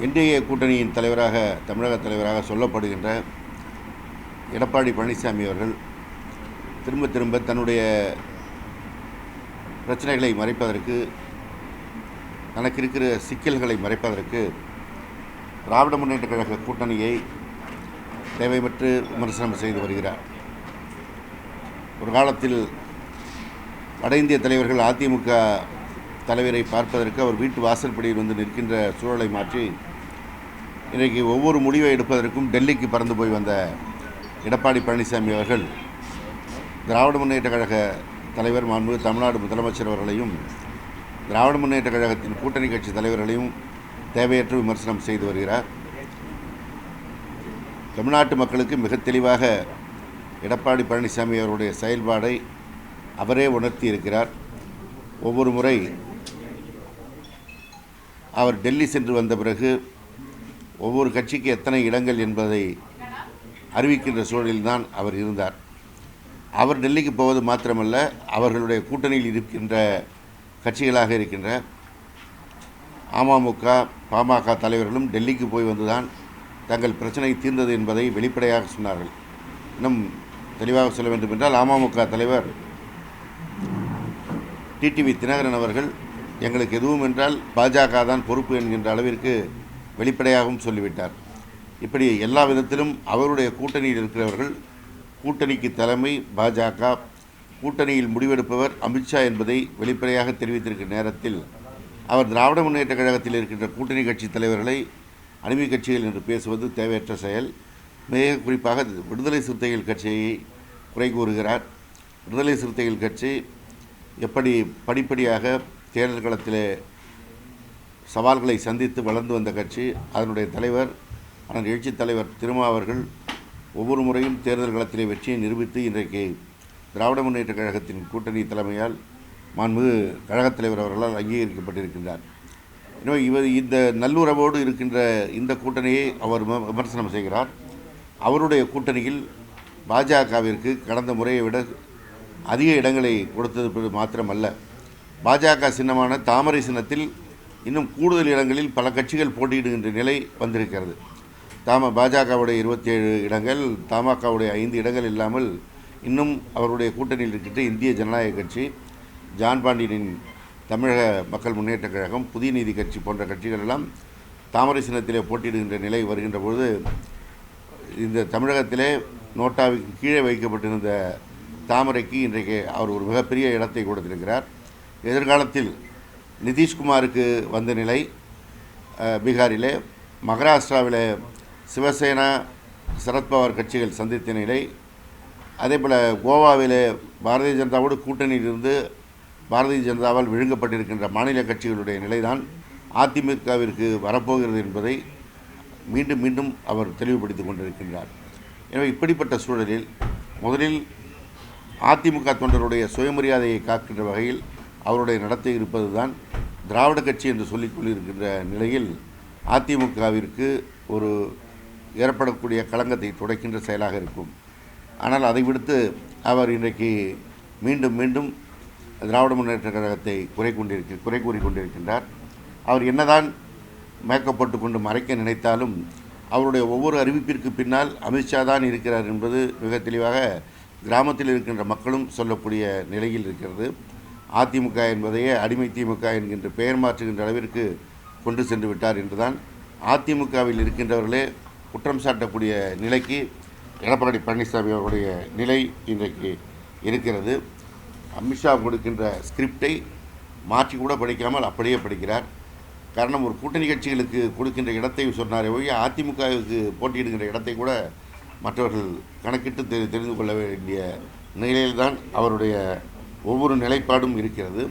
NDA கூட்டணியின் தலைவராக தமிழக தலைவராக சொல்லப்படுகின்ற எடப்பாடி பழனிசாமி அவர்கள் திரும்ப திரும்ப தன்னுடைய பிரச்சனைகளை மறைப்பதற்கு, தனக்கு இருக்கிற சிக்கல்களை மறைப்பதற்கு திராவிட முன்னேற்றக் கழக கூட்டணியை தேவையற்று விமர்சனம் செய்து வருகிறார். ஒரு காலத்தில் வட இந்திய தலைவர்கள் அதிமுக தலைவரை பார்ப்பதற்கு அவர் வீட்டு வாசற்படியில் வந்து நிற்கின்ற சூழலை மாற்றி இன்றைக்கு ஒவ்வொரு முடிவை எடுப்பதற்கும் டெல்லிக்கு பறந்து போய் வந்த எடப்பாடி பழனிசாமி அவர்கள் திராவிட முன்னேற்றக் கழக தலைவர் மாண்புமிகு தமிழ்நாடு முதலமைச்சர் அவர்களையும் திராவிட முன்னேற்றக் கழகத்தின் கூட்டணி கட்சி தலைவர்களையும் தேவையற்ற விமர்சனம் செய்து வருகிறார். தமிழ்நாட்டு மக்களுக்கு மிக தெளிவாக எடப்பாடி பழனிசாமி அவருடைய செயல்பாடை அவரே உணர்த்தி இருக்கிறார். ஒவ்வொரு முறை அவர் டெல்லி சென்று வந்த பிறகு ஒவ்வொரு கட்சிக்கு எத்தனை இடங்கள் என்பதை அறிவிக்கின்ற சூழலில்தான் அவர் இருந்தார். அவர் டெல்லிக்கு போவது மாத்திரமல்ல, அவர்களுடைய கூட்டணியில் இருக்கின்ற கட்சிகளாக இருக்கின்ற அமமுக, பாமக தலைவர்களும் டெல்லிக்கு போய் வந்துதான் தங்கள் பிரச்சனை தீர்ந்தது என்பதை வெளிப்படையாக சொன்னார்கள். இன்னும் தெளிவாக சொல்ல வேண்டும் என்றால், அமமுக தலைவர் டிடிவி தினகரன் அவர்கள் எங்களுக்கு எதுவும் என்றால் பாஜக தான் பொறுப்பு என்கின்ற அளவிற்கு வெளிப்படையாகவும் சொல்லிவிட்டார். இப்படி எல்லா விதத்திலும் அவருடைய கூட்டணியில் இருக்கிறவர்கள், கூட்டணிக்கு தலைமை பாஜக, கூட்டணியில் முடிவெடுப்பவர் அமித்ஷா என்பதை வெளிப்படையாக தெரிவித்திருக்கிற நேரத்தில் அவர் திராவிட முன்னேற்றக் கழகத்தில் இருக்கின்ற கூட்டணி கட்சி தலைவர்களை அடிமை கட்சிகள் என்று பேசுவது தேவையற்ற செயல். மிக குறிப்பாக விடுதலை சிறுத்தைகள் கட்சியை குறை கூறுகிறார். விடுதலை சிறுத்தைகள் கட்சி எப்படி படிப்படியாக தேர்தல் களத்திலே சவால்களை சந்தித்து வளர்ந்து வந்த கட்சி, அதனுடைய தலைவர் அண்ணன் எழுச்சித் தலைவர் திருமா அவர்கள் ஒவ்வொரு முறையும் தேர்தல் களத்திலே வெற்றியை நிரூபித்து இன்றைக்கு திராவிட முன்னேற்றக் கழகத்தின் கூட்டணி தலைமையால் மாண்புமிகு கழகத் தலைவர் அவர்களால் அங்கீகரிக்கப்பட்டிருக்கின்றார். எனவே இந்த நல்லுறவோடு இருக்கின்ற இந்த கூட்டணியை அவர் விமர்சனம் செய்கிறார். அவருடைய கூட்டணியில் பாஜகவிற்கு கடந்த முறையை விட அதிக இடங்களை கொடுத்தது மாத்திரமல்ல, பாஜக சின்னமான தாமரை சின்னத்தில் இன்னும் கூடுதல் இடங்களில் பல கட்சிகள் போட்டியிடுகின்ற நிலை வந்திருக்கிறது. பாஜகவுடைய 27 இடங்கள், தமாகவுடைய 5 இடங்கள் இல்லாமல் இன்னும் அவருடைய கூட்டணியில் இருக்கின்ற இந்திய ஜனநாயக கட்சி, ஜான் பாண்டியனின் தமிழக மக்கள் முன்னேற்றக் கழகம், புதிய நீதி கட்சி போன்ற கட்சிகள் எல்லாம் தாமரை சின்னத்திலே போட்டியிடுகின்ற நிலை வருகின்ற பொழுது, இந்த தமிழகத்திலே நோட்டாவுக்கு கீழே வைக்கப்பட்டிருந்த தாமரைக்கு இன்றைக்கு அவர் ஒரு மிகப்பெரிய இடத்தை கொடுத்திருக்கிறார். எதிர்காலத்தில் நிதிஷ்குமாருக்கு வந்த நிலை பீகாரிலே, மகாராஷ்டிராவில் சிவசேனா சரத்பவார் கட்சிகள் சந்தித்த நிலை, அதேபோல் கோவாவில் பாரதிய ஜனதாவோடு கூட்டணியில் இருந்து பாரதிய ஜனதாவால் விழுங்கப்பட்டிருக்கின்ற மாநில கட்சிகளுடைய நிலைதான் அதிமுகவிற்கு வரப்போகிறது என்பதை மீண்டும் மீண்டும் அவர் தெளிவுபடுத்தி கொண்டிருக்கின்றார். எனவே இப்படிப்பட்ட சூழலில் முதலில் அதிமுக தொண்டருடைய சுயமரியாதையை காக்கின்ற வகையில் அவருடைய நடத்தை இருப்பது தான் திராவிட கட்சி என்று சொல்லிக்கொள்ளிருக்கின்ற நிலையில் அதிமுகவிற்கு ஒரு ஏற்படக்கூடிய களங்கத்தை துடைக்கின்ற செயலாக இருக்கும். ஆனால் அதை விடுத்து அவர் இன்றைக்கு மீண்டும் மீண்டும் திராவிட முன்னேற்றக் கழகத்தை குறை கூறிக்கொண்டிருக்கின்றார். அவர் என்னதான் மேக்கப் போட்டு கொண்டு மறைக்க நினைத்தாலும் அவருடைய ஒவ்வொரு அறிவிப்பிற்கு பின்னால் அமித்ஷா தான் இருக்கிறார் என்பது மிக தெளிவாக கிராமத்தில் இருக்கின்ற மக்களும் சொல்லக்கூடிய நிலையில் இருக்கிறது. அதிமுக என்பதையே அடிமை திமுக என்கின்ற பெயர் மாற்றுகின்ற அளவிற்கு கொண்டு சென்று விட்டார் என்றுதான் அதிமுகவில் இருக்கின்றவர்களே குற்றம் சாட்டக்கூடிய நிலைக்கு எடப்பாடி பழனிசாமி அவருடைய நிலை இன்றைக்கு இருக்கிறது. அமித்ஷா கொடுக்கின்ற ஸ்கிரிப்டை மாற்றி கூட படிக்காமல் அப்படியே படிக்கிறார். காரணம், ஒரு கூட்டணி கட்சிகளுக்கு கொடுக்கின்ற இடத்தை சொன்னாரே ஒழிய அதிமுகவுக்கு போட்டியிடுகின்ற இடத்தை கூட மற்றவர்கள் கணக்கிட்டு தெரிந்து கொள்ள வேண்டிய நிலையில்தான் அவருடைய ஒவ்வொரு நிலைப்பாடும் இருக்கிறது.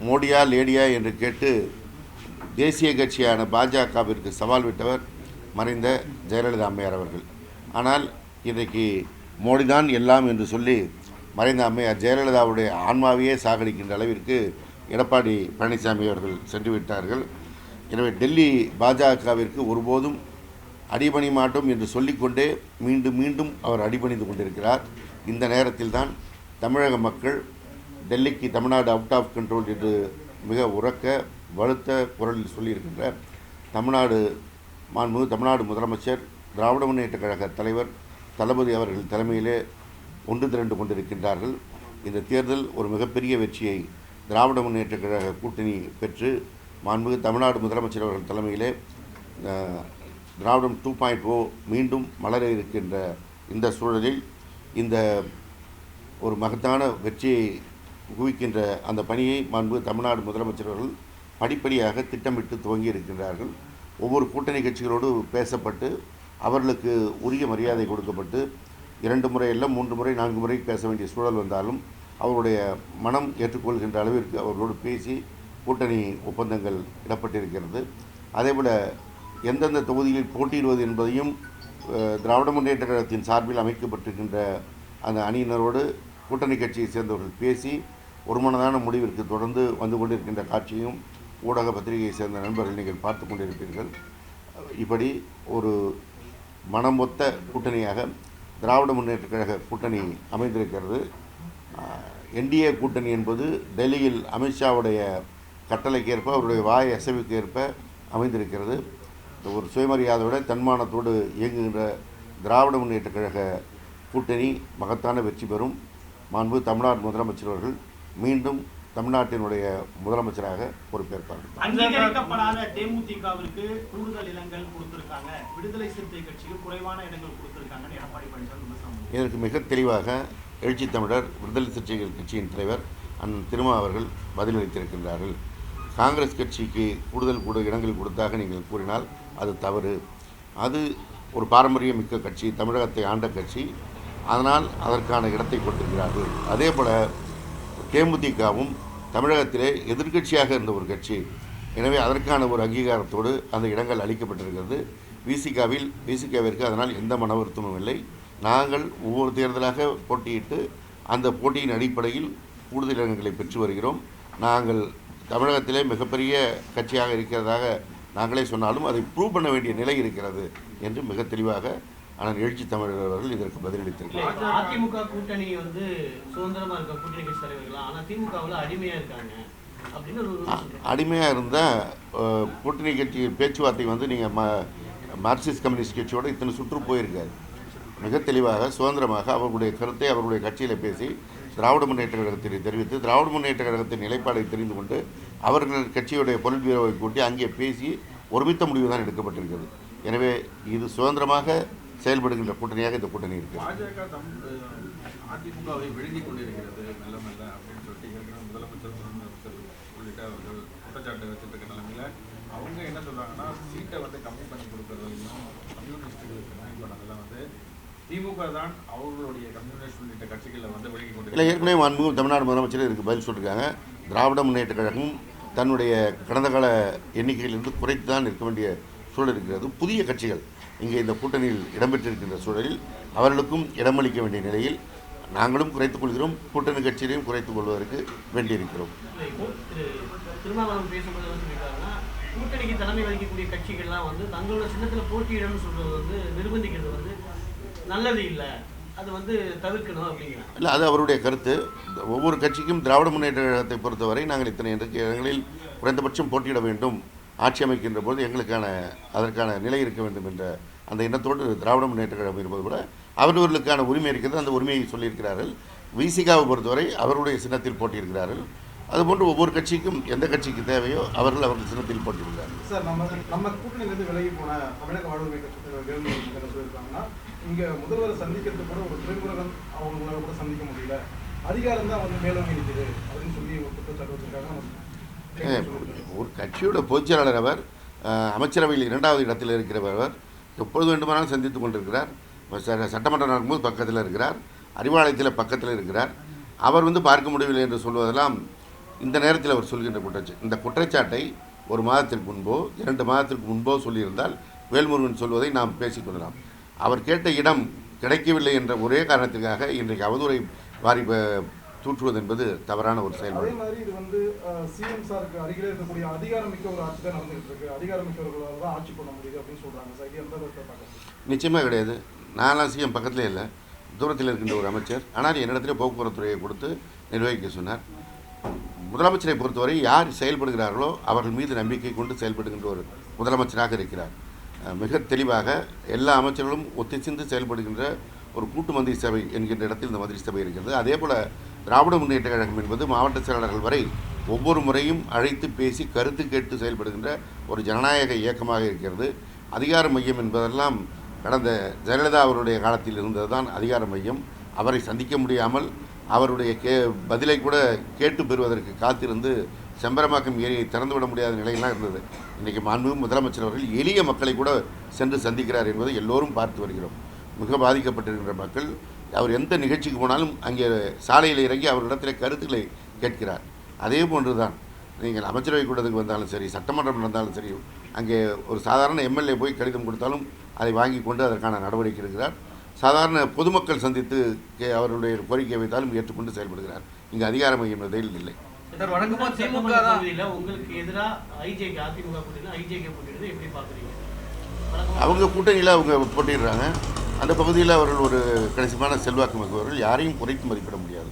மோடியா லேடியா என்று கேட்டு தேசிய கட்சியான பாஜகவிற்கு சவால் விட்டவர் மறைந்த ஜெயலலிதா அம்மையார் அவர்கள். ஆனால் இன்றைக்கு மோடிதான் எல்லாம் என்று சொல்லி மறைந்த அம்மையார் ஜெயலலிதாவுடைய ஆன்மாவையே சாகடிக்கின்ற அளவிற்கு எடப்பாடி பழனிசாமி அவர்கள் சென்று விட்டார்கள். எனவே டெல்லி பாஜகவிற்கு ஒருபோதும் அடிபணி மாட்டோம் என்று சொல்லிக்கொண்டே மீண்டும் மீண்டும் அவர் அடிபணிந்து கொண்டிருக்கிறார். இந்த நேரத்தில் தான் தமிழக மக்கள் டெல்லிக்கு தமிழ்நாடு அவுட் ஆஃப் கண்ட்ரோல் என்று மிக உரக்க வலுத்த குரலில் சொல்லியிருக்கின்ற தமிழ்நாடு மாண்புமிகு தமிழ்நாடு முதலமைச்சர் திராவிட முன்னேற்றக் கழக தலைவர் தளபதி அவர்கள் தலைமையிலே ஒன்று திரண்டு கொண்டிருக்கின்றார்கள். இந்த தேர்தல் ஒரு மிகப்பெரிய வெற்றியை திராவிட முன்னேற்றக் கழக கூட்டணி பெற்று மாண்புமிகு தமிழ்நாடு முதலமைச்சர் அவர்கள் தலைமையிலே திராவிடம் 2.0 மீண்டும் மலர இருக்கின்ற இந்த சூழலில் இந்த ஒரு மகத்தான வெற்றியை குவிக்கின்ற அந்த பணியை மாண்புமிகு தமிழ்நாடு முதலமைச்சர் அவர்கள் படிப்படியாக திட்டமிட்டு துவங்கி இருக்கின்றார்கள். ஒவ்வொரு கூட்டணி கட்சிகளோடு பேசப்பட்டு அவர்களுக்கு உரிய மரியாதை கொடுக்கப்பட்டு 2 முறை அல்ல 3 முறை 4 முறை பேச வேண்டிய சூழல் வந்தாலும் அவருடைய மனம் ஏற்றுக்கொள்கின்ற அளவிற்கு அவர்களோடு பேசி கூட்டணி ஒப்பந்தங்கள் இடப்பட்டிருக்கிறது. அதேபோல் எந்தெந்த தொகுதியில் போட்டியிடுவது என்பதையும் திராவிட முன்னேற்ற கழகத்தின் சார்பில் அமைக்கப்பட்டிருக்கின்ற அந்த அணியினரோடு கூட்டணி கட்சியை சேர்ந்தவர்கள் பேசி ஒருமனதான முடிவிற்கு தொடர்ந்து வந்து கொண்டிருக்கின்ற காட்சியும் ஊடக பத்திரிகையை சேர்ந்த நண்பர்கள் நீங்கள் பார்த்து கொண்டிருப்பீர்கள். இப்படி ஒரு மனமொத்த கூட்டணியாக திராவிட முன்னேற்ற கழக கூட்டணி அமைந்திருக்கிறது. என்டிஏ கூட்டணி என்பது டெல்லியில் அமித்ஷாவுடைய கட்டளைக்கு ஏற்ப அவருடைய வாய் அசைவுக்கு ஏற்ப அமைந்திருக்கிறது. ஒரு சுயமரியாதையோட தன்மானத்தோடு இயங்குகின்ற திராவிட முன்னேற்ற கழக கூட்டணி மகத்தான வெற்றி பெறும். மாண்பு தமிழ்நாடு முதலமைச்சர் அவர்கள் மீண்டும் தமிழ்நாட்டினுடைய முதலமைச்சராக பொறுப்பேற்பார்கள். அங்கீகரிக்கப்படாத தேமுதிகவிற்கு கூடுதல் இடங்கள் கொடுத்திருக்காங்க, விடுதலை சிறுத்தை கட்சிக்கு குறைவான இடங்கள் கொடுத்திருக்காங்க எடப்பாடி பழனிசாமி. இதற்கு மிக தெளிவாக எழுச்சி தமிழர் விடுதலை சிறுத்தைகள் கட்சியின் தலைவர் அண்ணன் திருமா அவர்கள் பதிலளித்திருக்கின்றார்கள். காங்கிரஸ் கட்சிக்கு கூடுதல் இடங்கள் கொடுத்தாக நீங்கள் கூறினால் அது தவறு. அது ஒரு பாரம்பரியம் மிக்க கட்சி, தமிழகத்தை ஆண்ட கட்சி, அதனால் அதற்கான இடத்தை கொடுத்திருக்கிறார்கள். அதே போல் தேமுதிகவும் தமிழகத்திலே எதிர்க்கட்சியாக இருந்த ஒரு கட்சி, எனவே அதற்கான ஒரு அங்கீகாரத்தோடு அந்த இடங்கள் அளிக்கப்பட்டிருக்கிறது. விசிகாவிற்கு அதனால் எந்த மன வருத்தமும் இல்லை. நாங்கள் ஒவ்வொரு தேர்தலாக போட்டியிட்டு அந்த போட்டியின் அடிப்படையில் கூடுதல் இடங்களை பெற்று வருகிறோம். நாங்கள் தமிழகத்திலே மிகப்பெரிய கட்சியாக இருக்கிறதாக நாங்களே சொன்னாலும் அதை ப்ரூவ் பண்ண வேண்டிய நிலை இருக்கிறது என்று மிக தெளிவாக ஆனால் எழுச்சி தமிழர் அவர்கள் இதற்கு பதிலளித்திருக்கிறார். அதிமுக கூட்டணி சுதந்திரமா இருக்க கூட்டணி கட்சி தலைவர்கள், ஆனால் திமுகவில் அடிமையா இருக்காங்க அப்படின்னு அடிமையாக இருந்தால் கூட்டணி கட்சி பேச்சுவார்த்தை நீங்கள் மார்க்சிஸ்ட் கம்யூனிஸ்ட் கட்சியோடு இத்தனை சுற்று போயிருக்காது. மிக தெளிவாக சுதந்திரமாக அவர்களுடைய கருத்தை அவர்களுடைய கட்சியில் பேசி திராவிட முன்னேற்ற கழகத்தை தெரிவித்து திராவிட முன்னேற்ற கழகத்தின் நிலைப்பாடை தெரிந்து கொண்டு அவர்கள் கட்சியுடைய பொலிட் பியூரோவை கூட்டி அங்கே பேசி ஒருமித்த முடிவு தான் எடுக்கப்பட்டிருக்கிறது. எனவே இது சுதந்திரமாக செயல்படுகின்ற கூட்டணியாக இந்த கூட்டணி இருக்கிறது. அதிமுகவை விழுங்கி கொண்டிருக்கிறது மெல்ல மெல்ல அப்படின்னு சொல்லிட்டு முதலமைச்சர் உள்ளிட்ட அவர்கள் குற்றச்சாட்டு வச்சுட்டு இருக்க நிலைமையில அவங்க என்ன சொல்றாங்கன்னா சீட்டை கம்மி பண்ணி கொடுக்கறதையும் கம்யூனிஸ்டுகளுக்கு கம்மி பண்ணதெல்லாம் திமுக தான் அவர்களுடைய கம்யூனிஸ்ட் உள்ளிட்ட கட்சிகளை விலகி கொண்டு இல்லை. ஏற்கனவே மாண்புமிகு தமிழ்நாடு முதலமைச்சர் இதுக்கு பதில் சொல்லியிருக்காங்க. திராவிட முன்னேற்ற கழகம் தன்னுடைய கடந்த கால எண்ணிக்கையிலிருந்து குறைத்து தான் இருக்க வேண்டிய சூழல் இருக்கிறது. புதிய கட்சிகள் இங்கே இந்த கூட்டணியில் இடம்பெற்றிருக்கின்ற சூழலில் அவர்களுக்கும் இடமளிக்க வேண்டிய நிலையில் நாங்களும் குறைத்துக் கொள்கிறோம், கூட்டணி கட்சியிலையும் குறைத்துக் கொள்வதற்கு வேண்டியிருக்கிறோம். கூட்டணிக்கு தலைமை வகிக்கக்கூடிய கட்சிகள்லாம் தங்களோட சின்னத்தில் போட்டியிடணும்னு சொல்றது நிர்பந்திக்கிறது நல்லது இல்லை, அது தவிர்க்கணும் அப்படிங்கிறாங்க. இல்லை, அது அவருடைய கருத்து. ஒவ்வொரு கட்சிக்கும் திராவிட முன்னேற்ற கழகத்தை பொறுத்தவரை நாங்கள் இத்தனை இடங்களில் குறைந்தபட்சம் போட்டியிட வேண்டும், ஆட்சி அமைக்கின்ற போது எங்களுக்கான அதற்கான நிலை இருக்க வேண்டும் என்ற அந்த எண்ணத்தோடு திராவிட முன்னேற்ற கழகம் இருப்பது கூட அவர்களுக்கான உரிமை இருக்கிறது. அந்த உரிமையை சொல்லியிருக்கிறார்கள். விசிகாவை பொறுத்தவரை அவருடைய சின்னத்தில் போட்டியிருக்கிறார்கள். அதுபோன்று ஒவ்வொரு கட்சிக்கும் எந்த கட்சிக்கு தேவையோ அவர்கள் சின்னத்தில் போட்டியிருக்கிறார்கள். சார், நம்ம கூட்டணியிலிருந்து விலகி போன தமிழக வாழ்வுரிமை கட்சித்தலைவர் சொல்லியிருக்காங்கன்னா இங்கே முதல்வரை சந்திக்கிறது கூட ஒரு துறைமுருகன் அவங்களால கூட சந்திக்க முடியல, அதிகாரம் தான் மேலோங்கி நிற்குது அப்படின்னு சொல்லி ஒரு குற்றச்சாட்டு வச்சிருக்காங்க. ஒரு கட்சியோட பொதுச்செயலாளர் அவர், அமைச்சரவையில் 2வது இடத்தில் இருக்கிறவர், எப்பொழுது வேண்டுமானாலும் சந்தித்து கொண்டிருக்கிறார். சட்டமன்றம் நடக்கும்போது பக்கத்தில் இருக்கிறார், அறிவாலயத்தில் பக்கத்தில் இருக்கிறார். அவர் பார்க்க முடியவில்லை என்று சொல்வதெல்லாம் இந்த நேரத்தில் அவர் சொல்கின்ற குற்றச்சாட்டு. இந்த குற்றச்சாட்டை ஒரு மாதத்திற்கு முன்போ 2 மாதத்திற்கு முன்போ சொல்லியிருந்தால் வேல்முருகன் சொல்வதை நாம் பேசிக்கொள்ளலாம். அவர் கேட்ட இடம் கிடைக்கவில்லை என்ற ஒரே காரணத்திற்காக இன்றைக்கு அவதூறை வாரி தூற்றுவது என்பது தவறான ஒரு செயல்பாடு. அதே மாதிரி இது சிஎம் சாருக்கு அருகிலே இருக்கக்கூடிய அதிகாரமிக்க ஒரு ஆட்சி தான் நடந்துகிட்டு இருக்கு, அதிகாரமிக்கவர்களால் தான் ஆட்சி பண்ண முடியுது அப்படின்னு சொல்றாங்க. சார், இது எந்த விதத்தை பார்க்க? நிச்சயமாக கிடையாது. நான்லாம் சிஎம் பக்கத்திலே இல்லை, தூரத்தில் இருக்கின்ற ஒரு அமைச்சர். ஆனால் என்னிடத்திலே போக்குவரத்துறையை கொடுத்து நிர்வகிக்க சொன்னார். முதலமைச்சரை பொறுத்தவரை யார் செயல்படுகிறார்களோ அவர்கள் மீது நம்பிக்கை கொண்டு செயல்படுகின்ற ஒரு முதலமைச்சராக இருக்கிறார். மிக தெளிவாக எல்லா அமைச்சர்களும் ஒத்திசைந்து செயல்படுகின்ற ஒரு கூட்டு மந்திரி சபை என்கின்ற இடத்தில் இந்த மந்திரி சபை இருக்கிறது. அதேபோல் திராவிட முன்னேற்ற கழகம் என்பது மாவட்ட செயலாளர்கள் வரை ஒவ்வொரு முறையும் அழைத்து பேசி கருத்து கேட்டு செயல்படுகின்ற ஒரு ஜனநாயக இயக்கமாக இருக்கிறது. அதிகார மையம் என்பதெல்லாம் கடந்த ஜெயலலிதா அவருடைய காலத்தில் இருந்தது தான் அதிகார மையம். அவரை சந்திக்க முடியாமல் அவருடைய பதிலை கூட கேட்டு பெறுவதற்கு காத்திருந்து செம்பரமாக்கம் ஏரியை திறந்துவிட முடியாத நிலையெல்லாம் இருந்தது. இன்றைக்கி மாண்புமிகு முதலமைச்சர் அவர்கள் எளிய மக்களை கூட சென்று சந்திக்கிறார் என்பதை எல்லோரும் பார்த்து வருகிறோம். மிக பாதிக்கப்பட்டிருக்கின்ற மக்கள் அவர் எந்த நிகழ்ச்சிக்கு போனாலும் அங்கே சாலையில் இறங்கி அவரிடத்தில் கருத்துக்களை கேட்கிறார். அதே போன்று தான் நீங்கள் அமைச்சரவை கூட்டத்துக்கு வந்தாலும் சரி, சட்டமன்றம் நடந்தாலும் சரி, அங்கே ஒரு சாதாரண எம்எல்ஏ போய் கடிதம் கொடுத்தாலும் அதை வாங்கி கொண்டு அதற்கான நடவடிக்கை எடுக்கிறார். சாதாரண பொதுமக்கள் சந்தித்து அவர்களுடைய கோரிக்கை வைத்தாலும் ஏற்றுக்கொண்டு செயல்படுகிறார். இங்கே அதிகார மையம் இல்லை. சார், வழக்கமாக திமுக தான் உங்களுக்கு எதிராக ஐஜேகே அதிமுக கூட்டணி ஐஜேகே போட்டியிடுறது எப்படி பார்க்குறீங்க? அவங்க கூட்டணியில் அவங்க போட்டிடுறாங்க. அந்த பகுதியில் அவர்கள் ஒரு கணிசமான செல்வாக்கு மிக்கவர்கள், யாரையும் குறைத்து மதிப்பிட முடியாது.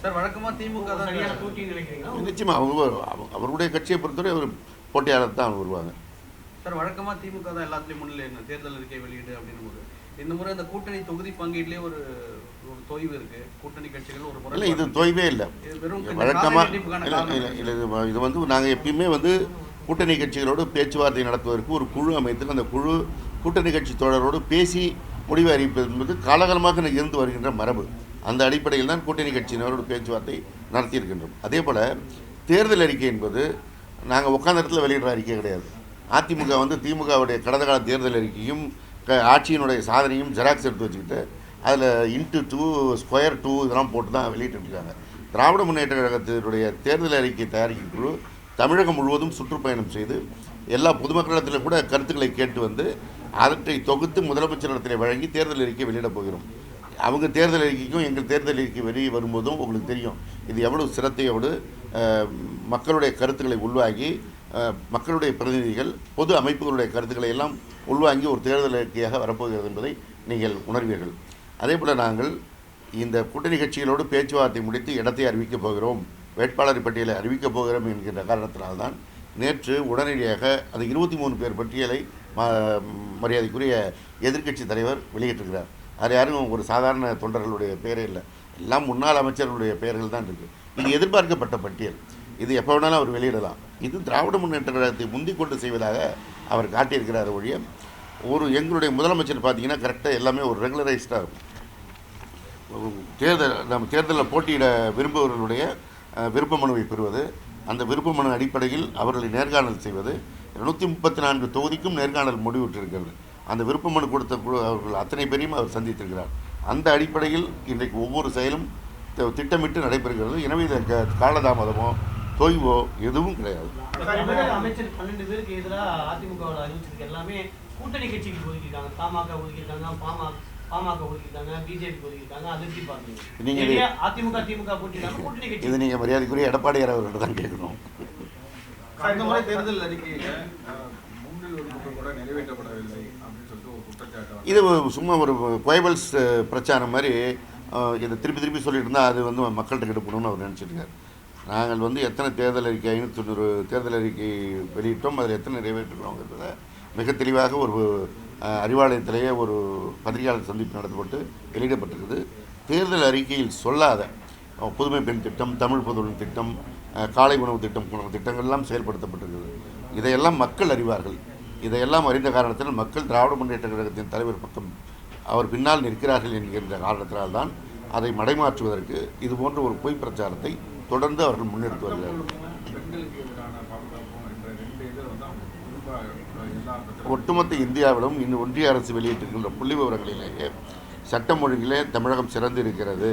சார், வழக்கமாக திமுக தான் நிச்சயமாக அவங்க அவருடைய கட்சியை பொறுத்தவரை அவர் போட்டியாளர் தான் அவங்க வருவாங்க. சார், வழக்கமாக திமுக தான் எல்லாத்துலேயும் முன்னிலை தேர்தல் அறிக்கை வெளியீடு அப்படின்னு போது இந்த முறை அந்த கூட்டணி தொகுதி பங்கீட்டிலே ஒரு தொய்வு இருக்கு. கூட்டணி கட்சிகள் ஒரு முறை இல்லை, இது தொய்வே இல்லை. வழக்கமாக இது வந்து நாங்கள் எப்பயுமே வந்து கூட்டணி கட்சிகளோடு பேச்சுவார்த்தை நடத்துவதற்கு ஒரு குழு அமைத்து அந்த குழு கூட்டணி கட்சி தோழரோடு பேசி முடிவு அறிவிப்பது என்பது காலகாலமாக இருந்து வருகின்ற மரபு. அந்த அடிப்படையில் தான் கூட்டணி கட்சியினரோடு பேச்சுவார்த்தை நடத்தியிருக்கின்றோம். அதே போல் தேர்தல் அறிக்கை என்பது நாங்கள் உட்கார்ந்த இடத்துல வெளியிடுற அறிக்கை கிடையாது. அதிமுக வந்து திமுகவுடைய கடந்த கால தேர்தல் அறிக்கையும் ஆட்சியினுடைய சாதனையும் ஜெராக்ஸ் எடுத்து வச்சுக்கிட்டு அதில் ×2 √2 இதெல்லாம் போட்டு தான் வெளியிட்டிருக்காங்க. திராவிட முன்னேற்ற கழகத்தினுடைய தேர்தல் அறிக்கை தயாரிக்கும் குழு தமிழகம் முழுவதும் சுற்றுப்பயணம் செய்து எல்லா பொதுமக்களிடத்தில் கூட கருத்துக்களை கேட்டு வந்து அவற்றை தொகுத்து முதலமைச்சரிடத்தில் வழங்கி தேர்தல் அறிக்கை வெளியிடப் போகிறோம். அவங்க தேர்தல் அறிக்கைக்கும் எங்கள் தேர்தல் அறிக்கை வெளியே வரும்போதும் உங்களுக்கு தெரியும் இது எவ்வளவு சிரத்தையோடு மக்களுடைய கருத்துக்களை உள்வாங்கி மக்களுடைய பிரதிநிதிகள் பொது அமைப்புகளுடைய கருத்துக்களை எல்லாம் உள்வாங்கி ஒரு தேர்தல் அறிக்கையாக வரப்போகிறது என்பதை நீங்கள் உணர்வீர்கள். அதே போல் நாங்கள் இந்த கூட்டணி கட்சிகளோடு பேச்சுவார்த்தை முடித்து இடத்தை அறிவிக்கப் போகிறோம், வேட்பாளர் பட்டியலை அறிவிக்கப் போகிறோம் என்கின்ற காரணத்தினால்தான் நேற்று உடனடியாக அந்த 23 பேர் பட்டியலை மரியாதைக்குரிய எதிர்க்கட்சி தலைவர் வெளியிட்டிருக்கிறார். அது யாரும் ஒரு சாதாரண தொண்டர்களுடைய பேரே இல்லை, எல்லாம் முன்னாள் அமைச்சர்களுடைய பெயர்கள் தான் இருக்குது. இது எதிர்பார்க்கப்பட்ட பட்டியல், இது எப்போ வேணாலும் அவர் வெளியிடலாம். இது திராவிட முன்னேற்ற கழகத்தை முந்திக் கொண்டு செய்வதாக அவர் காட்டியிருக்கிறார் ஒழிய எங்களுடைய முதலமைச்சர் பார்த்தீங்கன்னா கரெக்டாக எல்லாமே ஒரு ரெகுலரைஸ்டாக இருக்கும். நம்ம தேர்தலில் போட்டியிட விரும்புபவர்களுடைய விருப்ப மனுவை பெறுவது, அந்த விருப்ப மனு அடிப்படையில் அவர்களை நேர்காணல் செய்வது, 234 தொகுதிக்கும் நேர்காணல் முடிவுற்றிருக்கிறது. அந்த விருப்ப மனு கொடுத்த அவர்கள் அத்தனை பேரையும் அவர் சந்தித்திருக்கிறார். அந்த அடிப்படையில் இன்றைக்கு ஒவ்வொரு செயலும் திட்டமிட்டு நடைபெறுகிறது. எனவே இதற்கு காலதாமதமோ தொய்வோ எதுவும் கிடையாது. அமைச்சர் 12 பேருக்கு எதிராக அதிமுகவில் அறிவிச்சதுக்கு எல்லாமே கூட்டணி கட்சிக்கு ஒதுக்கிட்டாங்க. பாமக ஒதுக்கிட்டாங்க, பாமக ஒதுக்கிட்டாங்க, பிஜேபி ஒதுக்கிட்டாங்க. அதை எப்படி பாக்குறீங்க? அதிமுக திமுக போட்டிட்டாங்க, கூட்டணி கட்சி. இது நீங்க மரியாதைக்குரிய எடப்பாடியார் அவர்கிட்ட தான் கேட்கணும். கடந்த முறை தேர்தல் அறிக்கையில மூன்றில் ஒரு பங்கு கூட நிறைவேற்றப்படவில்லை அப்படின்னு சொல்லிட்டு ஒரு குற்றச்சாட்டு. இது சும்மா ஒரு கோயபல்ஸ் பிரச்சாரம் மாதிரி இதை திருப்பி சொல்லிட்டு இருந்தால் அது வந்து மக்கள்கிட்ட கெடுக்கணும்னு அவர் நினச்சிருக்காரு. நாங்கள் வந்து எத்தனை தேர்தல் அறிக்கை 590 தேர்தல் அறிக்கை வெளியிட்டோம், அதில் எத்தனை நிறைவேற்றுகிறோங்கிறத மிக தெளிவாக ஒரு அறிவாலயத்திலேயே ஒரு பத்திரிகையாளர் சந்திப்பு நடத்தப்பட்டு வெளியிடப்பட்டிருக்குது. தேர்தல் அறிக்கையில் சொல்லாத புதுமை பெண் திட்டம், தமிழ் புதுமை திட்டம், காலை உணவு திட்டம் போன்ற திட்டங்கள்லாம் செயல்படுத்தப்பட்டிருக்குது. இதையெல்லாம் மக்கள் அறிவார்கள். இதையெல்லாம் அறிந்த காரணத்தில் மக்கள் திராவிட முன்னேற்ற கழகத்தின் தலைவர் பக்கம் அவர் பின்னால் நிற்கிறார்கள் என்கின்ற காரணத்தினால்தான் அதை மடைமாற்றுவதற்கு இது போன்ற ஒரு பொய் பிரச்சாரத்தை தொடர்ந்து அவர்கள் முன்னெடுத்து வருகிறார்கள். ஒட்டுமொத்த இந்தியாவிலும் இந்த ஒன்றிய அரசு வெளியிட்டிருக்கின்ற புள்ளி விவரங்களிலேயே சட்டம் ஒழுங்கிலே தமிழகம் சிறந்து இருக்கிறது,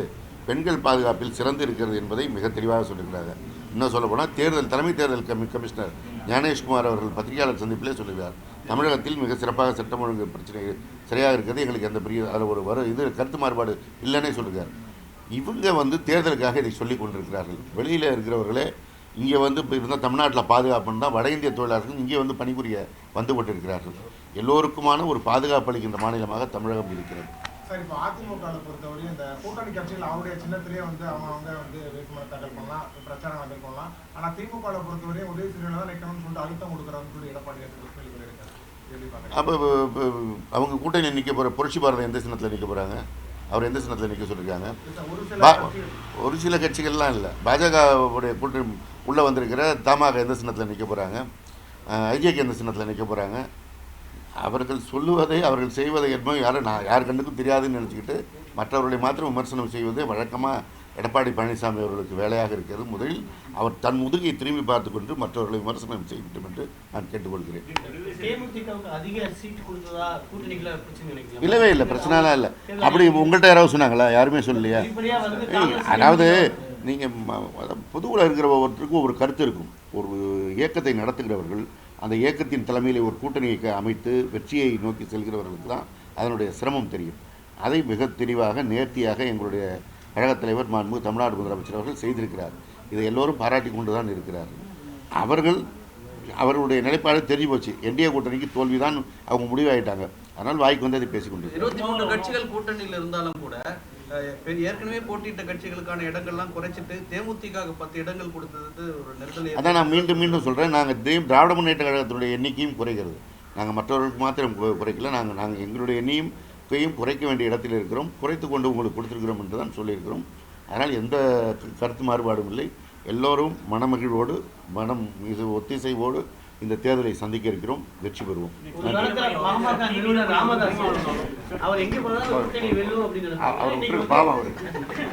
பெண்கள் பாதுகாப்பில் சிறந்து இருக்கிறது என்பதை மிக தெளிவாக சொல்லியிருக்கிறாங்க. இன்னும் சொல்லப்போனால் தலைமை தேர்தல் கமிஷனர் ஞானேஷ்குமார் அவர்கள் பத்திரிகையாளர் சந்திப்பிலே சொல்லுகிறார், தமிழகத்தில் மிக சிறப்பாக சட்டம் ஒழுங்கு பிரச்சனை சரியாக இருக்கிறது, எங்களுக்கு எந்த பெரிய அதில் ஒரு கருத்து மாறுபாடு இல்லைன்னே சொல்லுகிறார். இவங்க வந்து தேர்தலுக்காக இதை சொல்லி கொண்டிருக்கிறார்கள். வெளியில் இருக்கிறவர்களே இங்கே வந்து இப்போ இருந்தால் தமிழ்நாட்டில் பாதுகாப்புன்னு தான் வட இந்திய தொழிலாளர்கள் இங்கே வந்து பணிபுரிய வந்து கொண்டிருக்கிறார்கள். எல்லோருக்குமான ஒரு பாதுகாப்பு அளிக்கின்ற மாநிலமாக தமிழகம் இருக்கிறது. சார், இப்போ அதிமுகவை பொறுத்தவரையும் இந்த கூட்டணி கட்சிகள் அவருடைய சின்னத்திலேயே வந்து அவங்க வந்து வேட்புமனு தாக்கல் பண்ணலாம், பிரச்சாரம் தாக்கல் பண்ணலாம். ஆனால் திமுகவை பொறுத்தவரையும் உதவி செய்யணும் தான் நிற்கணும்னு சொல்லிட்டு அழுத்தம் கொடுக்குறாருன்னு சொல்லி எடப்பாடி சொல்லியிருக்காரு. எப்படி பார்க்குறீங்க? அப்போ அவங்க கூட்டணி நிற்க போகிற புரட்சி பாரதம் எந்த சின்னத்தில் நிற்க போகிறாங்க? அவர் எந்த சின்னத்தில் நிற்க சொல்லியிருக்காங்க? ஒரு சில கட்சிகள்லாம் இல்லை. பாஜகவுடைய கூட்டணி உள்ளே வந்திருக்கிற தமாக எந்த சின்னத்தில் நிற்க போகிறாங்க? ஐஜேக்கு எந்த சின்னத்தில் நிற்க போகிறாங்க? அவர்கள் சொல்லுவதை அவர்கள் செய்வதை என்னமோ யார் கண்ணுக்கும் தெரியாதுன்னு நினச்சிக்கிட்டு மற்றவர்களை மாத்திரம் விமர்சனம் செய்வதே வழக்கமாக எடப்பாடி பழனிசாமி அவர்களுக்கு வேலையாக இருக்கிறது. முதலில் அவர் தன் முதுகை திரும்பி பார்த்து கொண்டு மற்றவர்களை விமர்சனம் செய்ய வேண்டும் என்று நான் கேட்டுக்கொள்கிறேன். இல்லவே இல்லை, பிரச்சனைலாம் இல்லை. அப்படி உங்கள்கிட்ட யாராவது சொன்னாங்களா? யாருமே சொல்லலையா? அதாவது நீங்கள் பொதுவில் இருக்கிற ஒவ்வொருத்தருக்கும் ஒரு கருத்து இருக்கும். ஒரு இயக்கத்தை நடத்துகிறவர்கள் அந்த இயக்கத்தின் தலைமையில் ஒரு கூட்டணியை அமைத்து வெற்றியை நோக்கி செல்கிறவர்களுக்கு தான் அதனுடைய சிரமம் தெரியும். அதை மிக தெளிவாக நேர்த்தியாக எங்களுடைய கழகத் தலைவர் மாண்புமிகு தமிழ்நாடு முதலமைச்சர் அவர்கள் செய்திருக்கிறார். இதை எல்லோரும் பாராட்டி கொண்டு தான் இருக்கிறார்கள். அவர்களுடைய நிலைப்பாடு தெரிஞ்சு போச்சு. என்டிஏ கூட்டணிக்கு தோல்விதான் அவங்க முடிவாயிட்டாங்க. அதனால் வாய்க்கு வந்து அதை பேசிக்கொண்டு 23 கட்சிகள் கூட்டணியில் இருந்தாலும் கூட ஏற்கனவே போட்டியிட்ட கட்சிகளுக்கான இடங்கள்லாம் குறைச்சிட்டு தேமுதிக 10 இடங்கள் கொடுத்தது ஒரு நெருக்கடி. அதான் நான் மீண்டும் சொல்கிறேன். நாங்கள் திராவிட முன்னேற்ற கழகத்தினுடைய எண்ணிக்கையும் குறைகிறது. நாங்கள் மற்றவர்களுக்கு மாத்திரம் குறைக்கல. நாங்கள் எங்களுடைய எண்ணிக்கையும் குறைக்க வேண்டிய இடத்தில் இருக்கிறோம். குறைத்து கொண்டு உங்களுக்கு கொடுத்துருக்கிறோம் என்று தான் சொல்லியிருக்கிறோம். அதனால் எந்த கருத்து மாறுபாடும் இல்லை. எல்லோரும் மனமகிழ்வோடு இது ஒத்திசைவோடு இந்த தேர்தலை சந்திக்க இருக்கிறோம். வெற்றி பெறுவோம். அவர் எங்கே போனாலும் கூட்டணி வெல்லும் அப்படின்னு அவர் பாவம் அவருக்கு